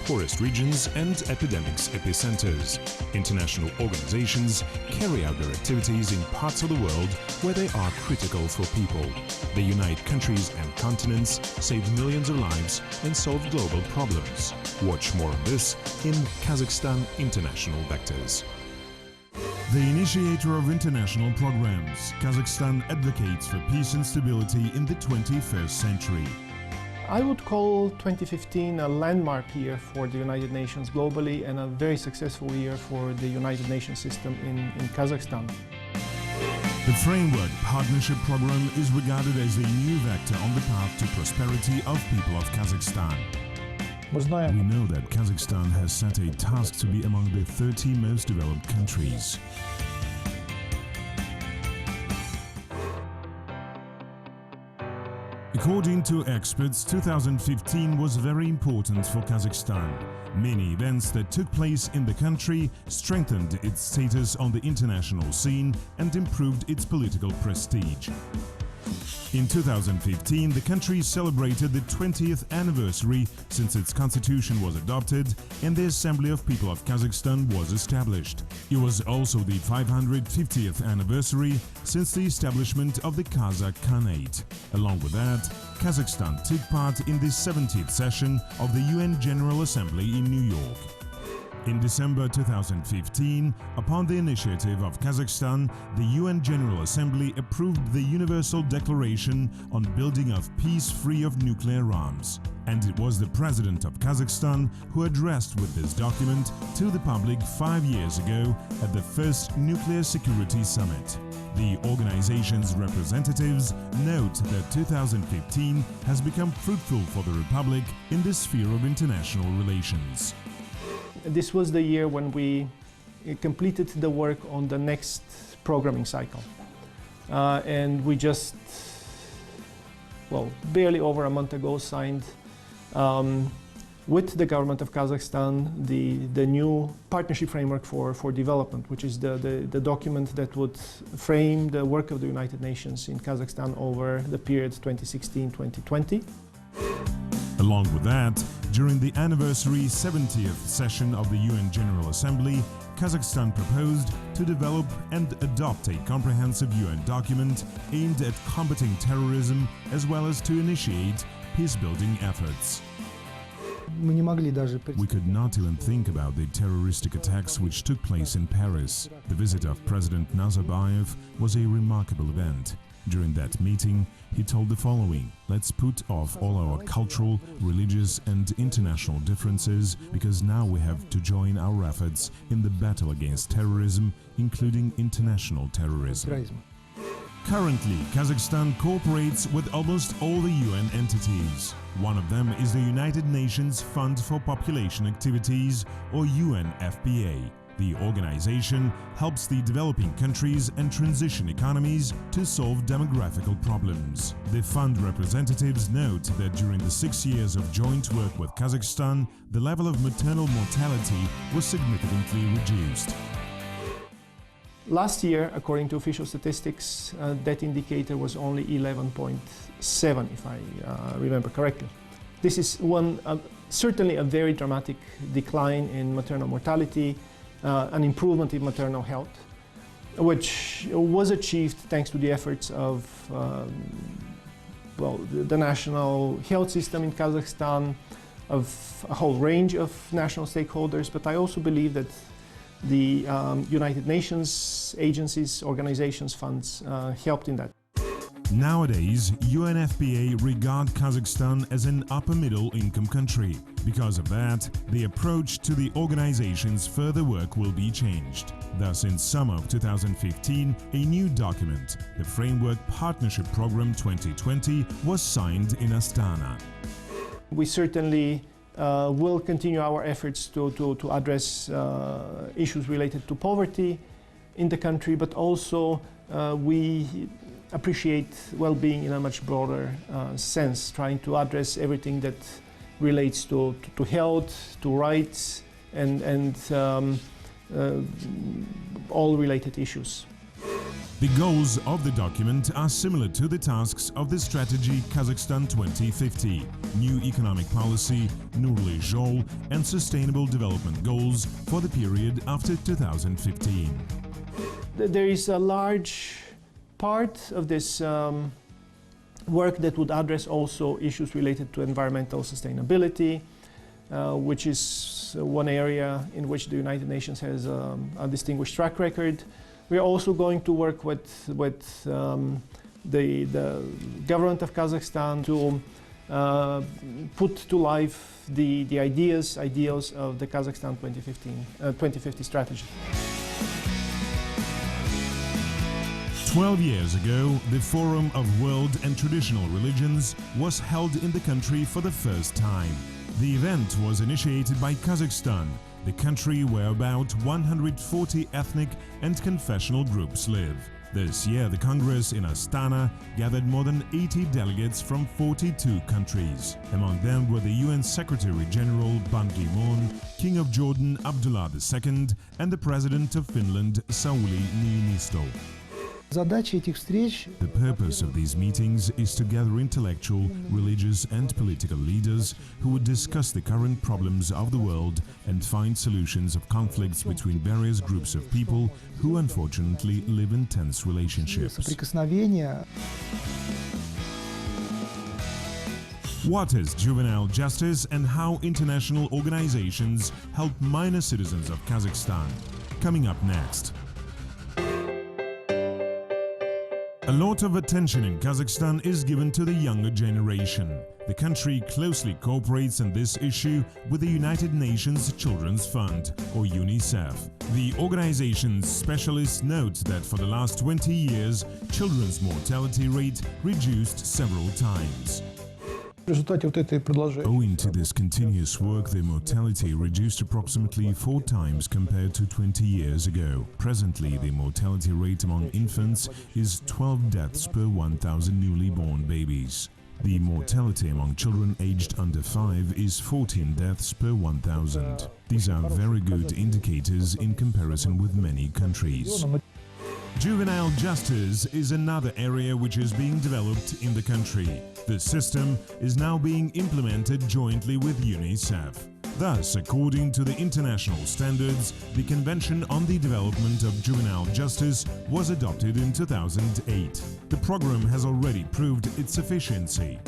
poorest regions and epidemics epicenters. International organizations carry out their activities in parts of the world where they are critical for people. They unite countries and continents, save millions of lives and solve global problems. Watch more on this in Kazakhstan International Vectors. The initiator of international programs, Kazakhstan advocates for peace and stability in the 21st century. I would call 2015 a landmark year for the United Nations globally and a very successful year for the United Nations system in Kazakhstan. The Framework Partnership Program is regarded as a new vector on the path to prosperity of people of Kazakhstan. We know that Kazakhstan has set a task to be among the 30 most developed countries. According to experts, 2015 was very important for Kazakhstan. Many events that took place in the country strengthened its status on the international scene and improved its political prestige. In 2015, the country celebrated the 20th anniversary since its constitution was adopted and the Assembly of People of Kazakhstan was established. It was also the 550th anniversary since the establishment of the Kazakh Khanate. Along with that, Kazakhstan took part in the 70th session of the UN General Assembly in New York. In December 2015, upon the initiative of Kazakhstan, the UN General Assembly approved the Universal Declaration on Building of Peace Free of Nuclear Arms. And it was the President of Kazakhstan who addressed with this document to the public 5 years ago at the first Nuclear Security Summit. The organization's representatives note that 2015 has become fruitful for the Republic in the sphere of international relations. This was the year when we completed the work on the next programming cycle. And we just, barely over a month ago signed with the government of Kazakhstan the new partnership framework for development, which is the document that would frame the work of the United Nations in Kazakhstan over the period 2016-2020. Along with that, during the anniversary 70th session of the UN General Assembly, Kazakhstan proposed to develop and adopt a comprehensive UN document aimed at combating terrorism as well as to initiate peace-building efforts. We could not even think about the terroristic attacks which took place in Paris. The visit of President Nazarbayev was a remarkable event. During that meeting, he told the following: "Let's put off all our cultural, religious and international differences, because now we have to join our efforts in the battle against terrorism, including international terrorism." Currently, Kazakhstan cooperates with almost all the UN entities. One of them is the United Nations Fund for Population Activities, or UNFPA. The organization helps the developing countries and transition economies to solve demographical problems. The fund representatives note that during the 6 years of joint work with Kazakhstan, the level of maternal mortality was significantly reduced. Last year, according to official statistics, that indicator was only 11.7, if I remember correctly. This is certainly a very dramatic decline in maternal mortality, an improvement in maternal health, which was achieved thanks to the efforts of the national health system in Kazakhstan, of a whole range of national stakeholders, but I also believe that the United Nations agencies, organizations, funds helped in that. Nowadays, UNFPA regard Kazakhstan as an upper-middle income country. Because of that, the approach to the organization's further work will be changed. Thus, in summer of 2015, a new document, the Framework Partnership Program 2020, was signed in Astana. We certainly will continue our efforts to address issues related to poverty in the country, but also we appreciate well-being in a much broader sense, trying to address everything that relates to health, to rights, and all related issues. The goals of the document are similar to the tasks of the strategy Kazakhstan 2050, new economic policy, Nurly Joly, and sustainable development goals for the period after 2015. There is a large part of this work that would address also issues related to environmental sustainability, which is one area in which the United Nations has a distinguished track record. We are also going to work with the government of Kazakhstan to put to life the ideals of the Kazakhstan 2050 strategy. 12 years ago, the Forum of World and Traditional Religions was held in the country for the first time. The event was initiated by Kazakhstan, the country where about 140 ethnic and confessional groups live. This year, the Congress in Astana gathered more than 80 delegates from 42 countries. Among them were the UN Secretary-General Ban Ki-moon, King of Jordan Abdullah II, and the President of Finland Sauli Niinisto. The purpose of these meetings is to gather intellectual, religious and political leaders who would discuss the current problems of the world and find solutions of conflicts between various groups of people who unfortunately live in tense relationships. What is juvenile justice and how international organizations help minor citizens of Kazakhstan? Coming up next. A lot of attention in Kazakhstan is given to the younger generation. The country closely cooperates on this issue with the United Nations Children's Fund, or UNICEF. The organization's specialists note that for the last 20 years, children's mortality rate reduced several times. Owing to this continuous work, the mortality reduced approximately 4 times compared to 20 years ago. Presently, the mortality rate among infants is 12 deaths per 1,000 newly born babies. The mortality among children aged under 5 is 14 deaths per 1,000. These are very good indicators in comparison with many countries. Juvenile justice is another area which is being developed in the country. The system is now being implemented jointly with UNICEF. Thus, according to the international standards, the Convention on the Development of Juvenile Justice was adopted in 2008. The program has already proved its efficiency.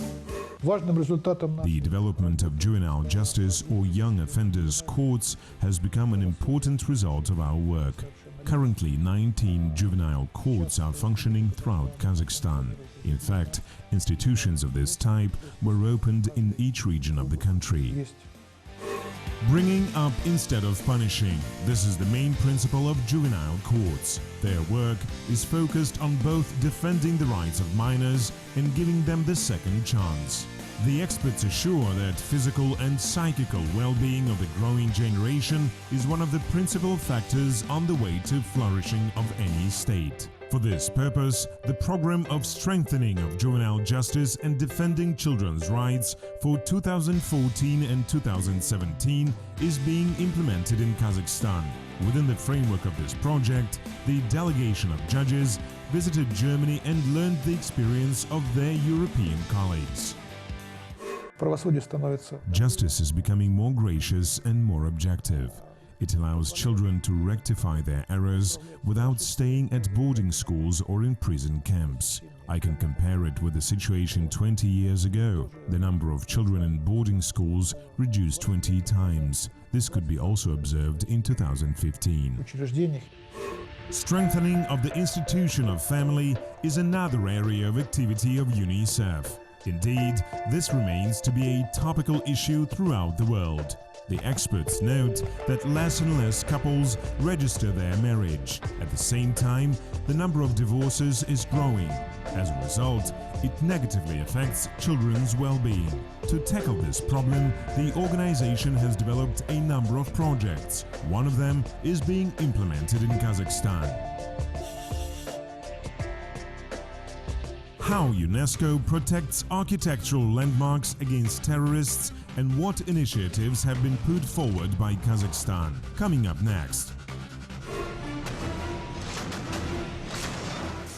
The development of juvenile justice or young offenders courts has become an important result of our work. Currently, 19 juvenile courts are functioning throughout Kazakhstan. In fact, institutions of this type were opened in each region of the country. Bringing up instead of punishing. This is the main principle of juvenile courts. Their work is focused on both defending the rights of minors and giving them the second chance. The experts assure that physical and psychical well-being of the growing generation is one of the principal factors on the way to flourishing of any state. For this purpose, the program of strengthening of juvenile justice and defending children's rights for 2014 and 2017 is being implemented in Kazakhstan. Within the framework of this project, the delegation of judges visited Germany and learned the experience of their European colleagues. Justice is becoming more gracious and more objective. It allows children to rectify their errors without staying at boarding schools or in prison camps. I can compare it with the situation 20 years ago. The number of children in boarding schools reduced 20 times. This could be also observed in 2015. Strengthening of the institution of family is another area of activity of UNICEF. Indeed, this remains to be a topical issue throughout the world. The experts note that less and less couples register their marriage. At the same time, the number of divorces is growing. As a result, it negatively affects children's well-being. To tackle this problem, the organization has developed a number of projects. One of them is being implemented in Kazakhstan. How UNESCO protects architectural landmarks against terrorists and what initiatives have been put forward by Kazakhstan. Coming up next.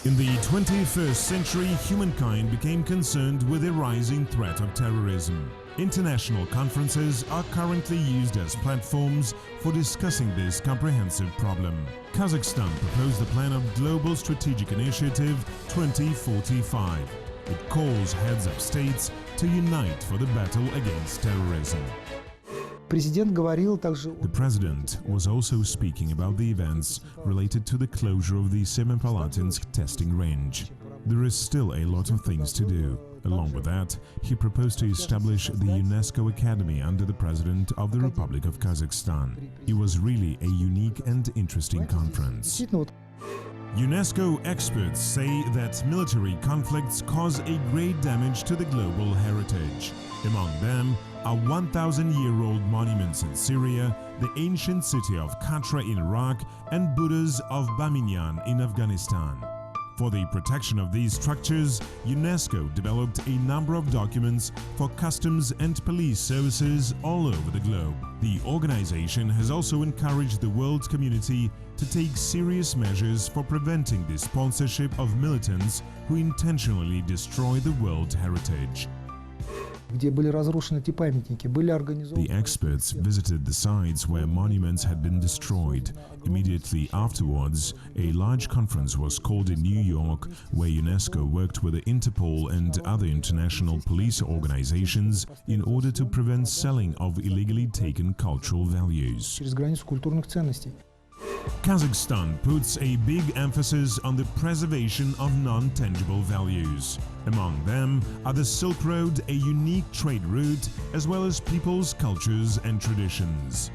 In the 21st century, humankind became concerned with the rising threat of terrorism. International conferences are currently used as platforms for discussing this comprehensive problem. Kazakhstan proposed the plan of Global Strategic Initiative 2045. It calls heads of states to unite for the battle against terrorism. The president was also speaking about the events related to the closure of the Semipalatinsk testing range. There is still a lot of things to do. Along with that, he proposed to establish the UNESCO Academy under the President of the Republic of Kazakhstan. It was really a unique and interesting conference. UNESCO experts say that military conflicts cause a great damage to the global heritage. Among them are 1,000-year-old monuments in Syria, the ancient city of Katra in Iraq, and Buddhas of Baminyan in Afghanistan. For the protection of these structures, UNESCO developed a number of documents for customs and police services all over the globe. The organization has also encouraged the world community to take serious measures for preventing the sponsorship of militants who intentionally destroy the world heritage. The experts visited the sites where monuments had been destroyed. Immediately afterwards, a large conference was called in New York, where UNESCO worked with the Interpol and other international police organizations in order to prevent selling of illegally taken cultural values. Kazakhstan puts a big emphasis on the preservation of non-tangible values. Among them are the Silk Road, a unique trade route, as well as people's cultures and traditions.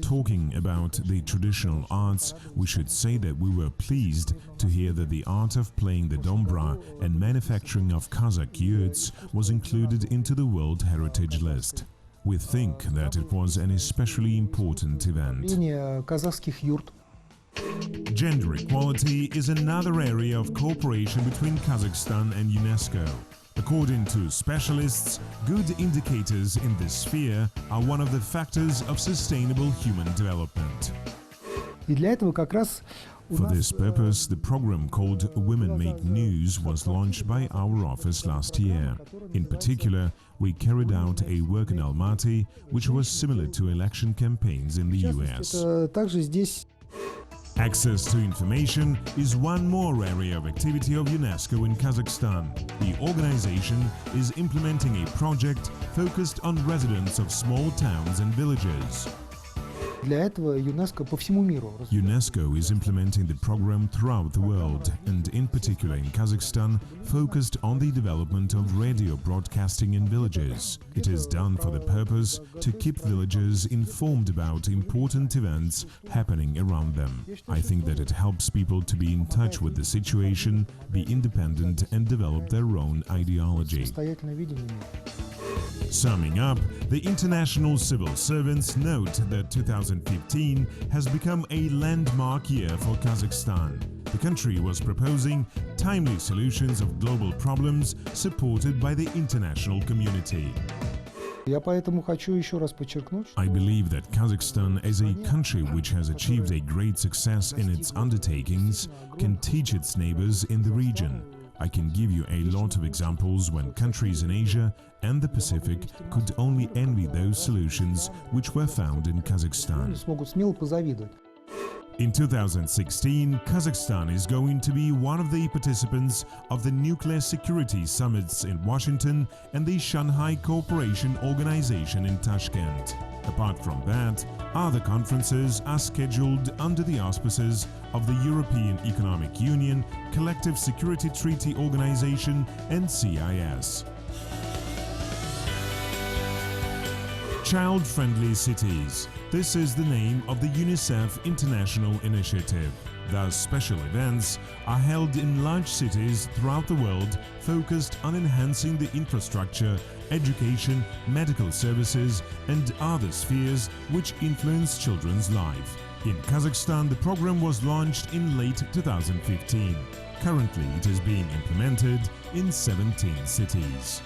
Talking about the traditional arts, we should say that we were pleased to hear that the art of playing the dombra and manufacturing of Kazakh yurts was included into the World Heritage List. We think that it was an especially important event. Gender equality is another area of cooperation between Kazakhstan and UNESCO. According to specialists, good indicators in this sphere are one of the factors of sustainable human development. For this purpose, the program called Women Make News was launched by our office last year. In particular, we carried out a work in Almaty, which was similar to election campaigns in the US. Access to information is one more area of activity of UNESCO in Kazakhstan. The organization is implementing a project focused on residents of small towns and villages. UNESCO is implementing the program throughout the world, and in particular in Kazakhstan, focused on the development of radio broadcasting in villages. It is done for the purpose to keep villagers informed about important events happening around them. I think that it helps people to be in touch with the situation, be independent and develop their own ideology. Summing up, the international civil servants note that 2015 has become a landmark year for Kazakhstan. The country was proposing timely solutions of global problems supported by the international community. I believe that Kazakhstan, as a country which has achieved a great success in its undertakings, can teach its neighbors in the region. I can give you a lot of examples when countries in Asia and the Pacific could only envy those solutions which were found in Kazakhstan. In 2016, Kazakhstan is going to be one of the participants of the Nuclear Security Summits in Washington and the Shanghai Cooperation Organization in Tashkent. Apart from that, other conferences are scheduled under the auspices of the European Economic Union, Collective Security Treaty Organization and CIS. Child-friendly cities. This is the name of the UNICEF International Initiative. Thus, special events are held in large cities throughout the world focused on enhancing the infrastructure, education, medical services and other spheres which influence children's life. In Kazakhstan, the program was launched in late 2015. Currently, it is being implemented in 17 cities.